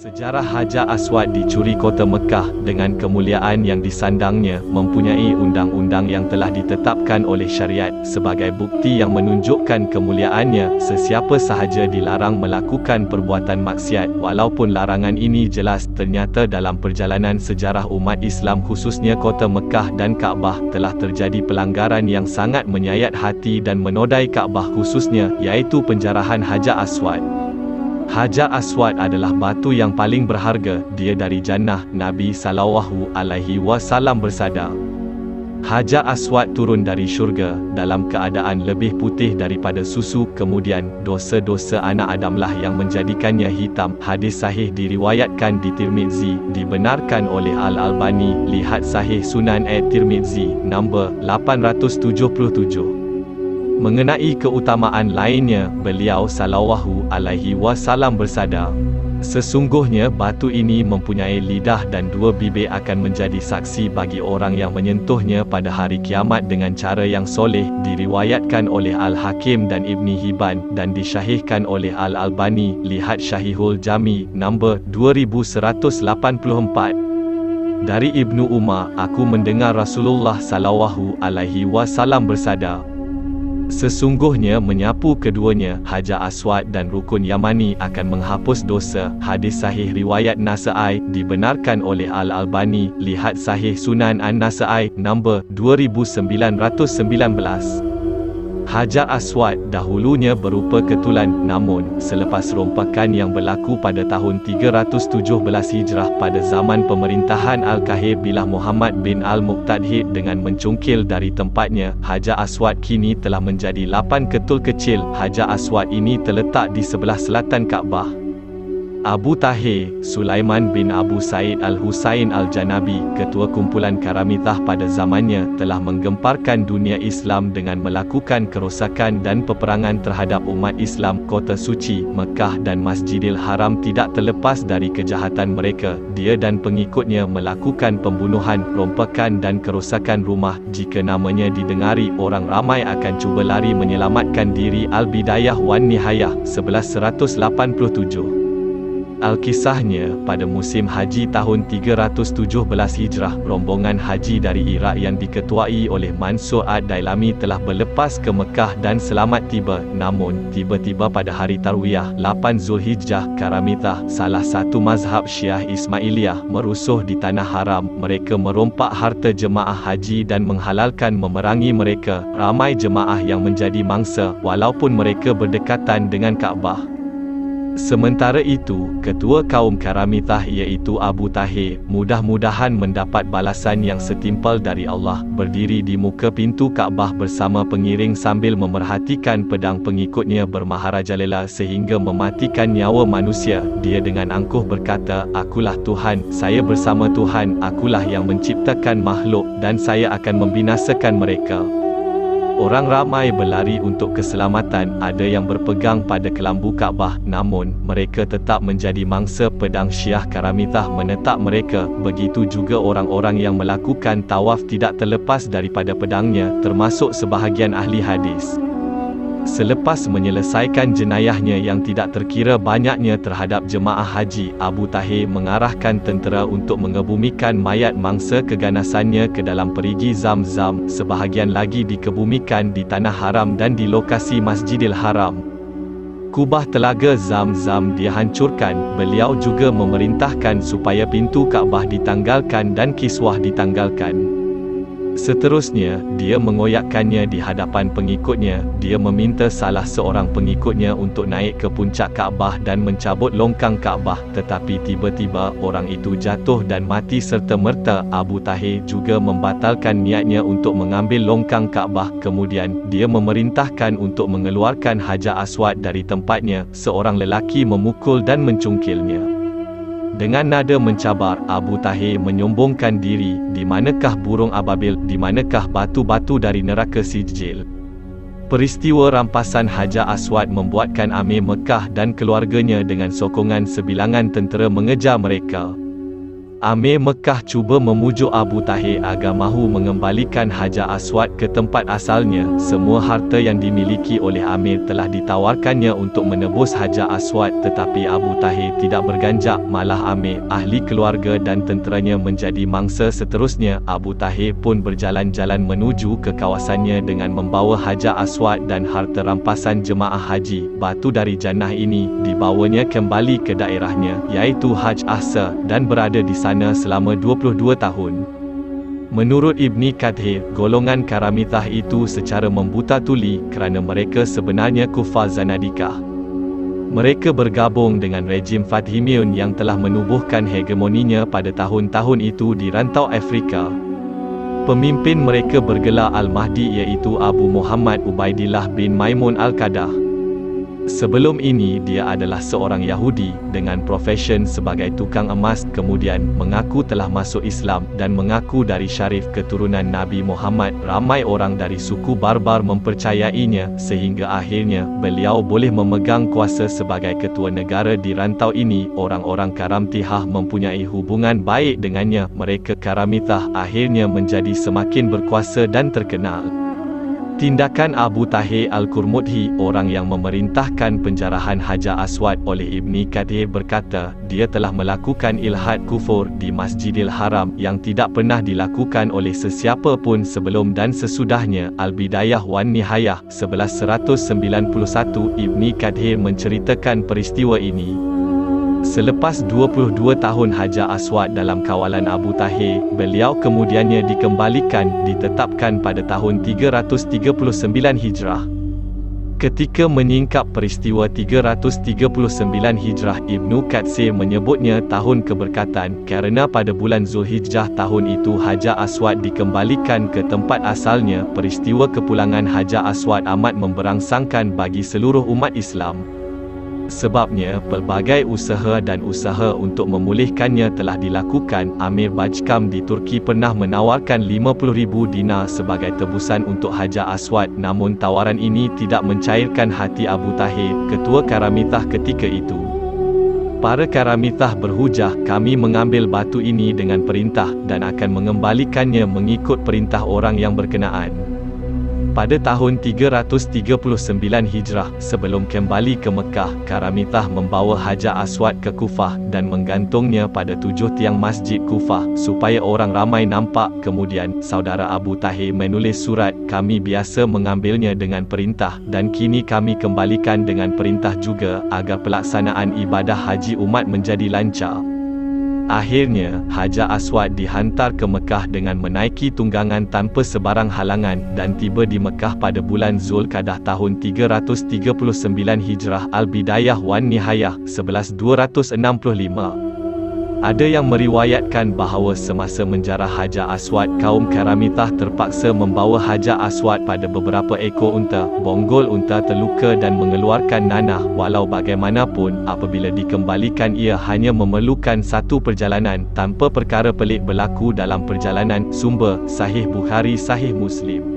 Sejarah Hajar Aswad dicuri kota Mekah dengan kemuliaan yang disandangnya mempunyai undang-undang yang telah ditetapkan oleh syariat sebagai bukti yang menunjukkan kemuliaannya. Sesiapa sahaja dilarang melakukan perbuatan maksiat, walaupun larangan ini jelas. Ternyata dalam perjalanan sejarah umat Islam khususnya kota Mekah dan Kaabah telah terjadi pelanggaran yang sangat menyayat hati dan menodai Kaabah khususnya, iaitu penjarahan Hajar Aswad. Hajar Aswad adalah batu yang paling berharga. Dia dari jannah. Nabi SAW bersabda, Hajar Aswad turun dari syurga dalam keadaan lebih putih daripada susu. Kemudian dosa-dosa anak Adamlah yang menjadikannya hitam. Hadis sahih diriwayatkan di Tirmizi, dibenarkan oleh Al-Albani. Lihat Sahih Sunan At-Tirmizi nombor 877. Mengenai keutamaan lainnya, beliau SAW bersabda, sesungguhnya batu ini mempunyai lidah dan dua bibir akan menjadi saksi bagi orang yang menyentuhnya pada hari kiamat dengan cara yang soleh. Diriwayatkan oleh Al-Hakim dan Ibni Hibban dan disyahihkan oleh Al-Albani. Lihat Syahihul Jami nombor 2184. Dari Ibnu Umar, aku mendengar Rasulullah SAW bersabda, sesungguhnya menyapu keduanya, Hajar Aswad dan Rukun Yamani, akan menghapus dosa. Hadis sahih riwayat Nasa'i, dibenarkan oleh Al-Albani. Lihat Sahih Sunan An-Nasa'i nombor 2919. Hajar Aswad dahulunya berupa ketulan, namun selepas rompakan yang berlaku pada tahun 317 Hijrah pada zaman pemerintahan Al-Kahir Bilah Muhammad bin Al-Muqtadhid dengan mencungkil dari tempatnya, Hajar Aswad kini telah menjadi 8 ketul kecil. Hajar Aswad ini terletak di sebelah selatan Kaabah. Abu Tahir, Sulaiman bin Abu Said Al-Husain Al-Janabi, ketua kumpulan Karamitah pada zamannya, telah menggemparkan dunia Islam dengan melakukan kerosakan dan peperangan terhadap umat Islam. Kota suci, Mekah dan Masjidil Haram tidak terlepas dari kejahatan mereka. Dia dan pengikutnya melakukan pembunuhan, rompakan dan kerosakan rumah. Jika namanya didengari, orang ramai akan cuba lari menyelamatkan diri. Al-Bidayah wan Nihayah 1187. Alkisahnya, pada musim haji tahun 317 Hijrah, rombongan haji dari Iraq yang diketuai oleh Mansur Ad-Dailami telah berlepas ke Mekah dan selamat tiba. Namun, tiba-tiba pada hari Tarwiyah 8 Zulhijjah, Karamitah, salah satu mazhab Syiah Ismailiyah, merusuh di Tanah Haram. Mereka merompak harta jemaah haji dan menghalalkan memerangi mereka. Ramai jemaah yang menjadi mangsa, walaupun mereka berdekatan dengan Kaabah. Sementara itu, ketua kaum Karamitah iaitu Abu Tahir, mudah-mudahan mendapat balasan yang setimpal dari Allah, berdiri di muka pintu Kaabah bersama pengiring sambil memerhatikan pedang pengikutnya bermaharajalela sehingga mematikan nyawa manusia. Dia dengan angkuh berkata, akulah Tuhan, saya bersama Tuhan, akulah yang menciptakan makhluk, dan saya akan membinasakan mereka. Orang ramai berlari untuk keselamatan. Ada yang berpegang pada kelambu Kaabah, namun mereka tetap menjadi mangsa pedang Syiah Karamitah menetap mereka. Begitu juga orang-orang yang melakukan tawaf tidak terlepas daripada pedangnya, termasuk sebahagian ahli hadis. Selepas menyelesaikan jenayahnya yang tidak terkira banyaknya terhadap jemaah haji, Abu Tahir mengarahkan tentera untuk mengebumikan mayat mangsa keganasannya ke dalam perigi Zam-Zam. Sebahagian lagi dikebumikan di Tanah Haram dan di lokasi Masjidil Haram. Kubah telaga Zam-Zam dihancurkan. Beliau juga memerintahkan supaya pintu Kaabah ditanggalkan dan kiswah ditanggalkan. Seterusnya, dia mengoyakkannya di hadapan pengikutnya. Dia meminta salah seorang pengikutnya untuk naik ke puncak Kaabah dan mencabut longkang Kaabah, tetapi tiba-tiba orang itu jatuh dan mati serta-merta. Abu Tahir juga membatalkan niatnya untuk mengambil longkang Kaabah. Kemudian, dia memerintahkan untuk mengeluarkan Hajar Aswad dari tempatnya. Seorang lelaki memukul dan mencungkilnya. Dengan nada mencabar, Abu Tahir menyombongkan diri, di manakah burung ababil, di manakah batu-batu dari neraka Sijil. Peristiwa rampasan Hajar Aswad membuatkan Amir Mekah dan keluarganya dengan sokongan sebilangan tentera mengejar mereka. Amir Mekah cuba memujuk Abu Tahir agar mahu mengembalikan Hajar Aswad ke tempat asalnya. Semua harta yang dimiliki oleh Amir telah ditawarkannya untuk menebus Hajar Aswad, tetapi Abu Tahir tidak berganjak. Malah Amir, ahli keluarga dan tenteranya menjadi mangsa seterusnya. Abu Tahir pun berjalan-jalan menuju ke kawasannya dengan membawa Hajar Aswad dan harta rampasan jemaah haji. Batu dari jannah ini dibawanya kembali ke daerahnya, iaitu Haj Ahsa, dan berada di sana selama 22 tahun. Menurut Ibni Kathir, golongan Karamithah itu secara membuta tuli kerana mereka sebenarnya kufar Zanadikah. Mereka bergabung dengan rejim Fatimiyun yang telah menubuhkan hegemoninya pada tahun-tahun itu di rantau Afrika. Pemimpin mereka bergelar Al-Mahdi, iaitu Abu Muhammad Ubaidillah bin Maimun Al-Qadah. Sebelum ini dia adalah seorang Yahudi dengan profesion sebagai tukang emas, kemudian mengaku telah masuk Islam dan mengaku dari syarif keturunan Nabi Muhammad. Ramai orang dari suku Barbar mempercayainya sehingga akhirnya beliau boleh memegang kuasa sebagai ketua negara di rantau ini. Orang-orang Karamithah mempunyai hubungan baik dengannya. Mereka Karamithah akhirnya menjadi semakin berkuasa dan terkenal. Tindakan Abu Tahir Al-Qurmudhi, orang yang memerintahkan penjarahan Hajar Aswad oleh Ibni Kathir, berkata, dia telah melakukan ilhad kufur di Masjidil Haram yang tidak pernah dilakukan oleh sesiapa pun sebelum dan sesudahnya. Al-Bidayah wan Nihayah 1191. Ibni Kathir menceritakan peristiwa ini. Selepas 22 tahun Hajar Aswad dalam kawalan Abu Tahir, beliau kemudiannya dikembalikan, ditetapkan pada tahun 339 Hijrah. Ketika menyingkap peristiwa 339 Hijrah, Ibnu Katsir menyebutnya tahun keberkatan kerana pada bulan Zulhijjah tahun itu Hajar Aswad dikembalikan ke tempat asalnya. Peristiwa kepulangan Hajar Aswad amat memberangsangkan bagi seluruh umat Islam. Sebabnya, pelbagai usaha untuk memulihkannya telah dilakukan. Amir Bajkam di Turki pernah menawarkan 50,000 dinar sebagai tebusan untuk Hajar Aswad, namun tawaran ini tidak mencairkan hati Abu Tahir, ketua Karamithah ketika itu. Para Karamithah berhujah, kami mengambil batu ini dengan perintah dan akan mengembalikannya mengikut perintah orang yang berkenaan. Pada tahun 339 Hijrah, sebelum kembali ke Mekah, Karamithah membawa Hajar Aswad ke Kufah dan menggantungnya pada 7 tiang masjid Kufah supaya orang ramai nampak. Kemudian, saudara Abu Tahir menulis surat, kami biasa mengambilnya dengan perintah dan kini kami kembalikan dengan perintah juga agar pelaksanaan ibadah haji umat menjadi lancar. Akhirnya, Hajar Aswad dihantar ke Mekah dengan menaiki tunggangan tanpa sebarang halangan dan tiba di Mekah pada bulan Zulkadah tahun 339 Hijrah. Al-Bidayah wan Nihayah 1165. Ada yang meriwayatkan bahawa semasa menjarah Hajar Aswad, kaum Karamithah terpaksa membawa Hajar Aswad pada beberapa ekor unta. Bonggol unta terluka dan mengeluarkan nanah. Walau bagaimanapun, apabila dikembalikan ia hanya memerlukan satu perjalanan, tanpa perkara pelik berlaku dalam perjalanan. Sumber, Sahih Bukhari, Sahih Muslim.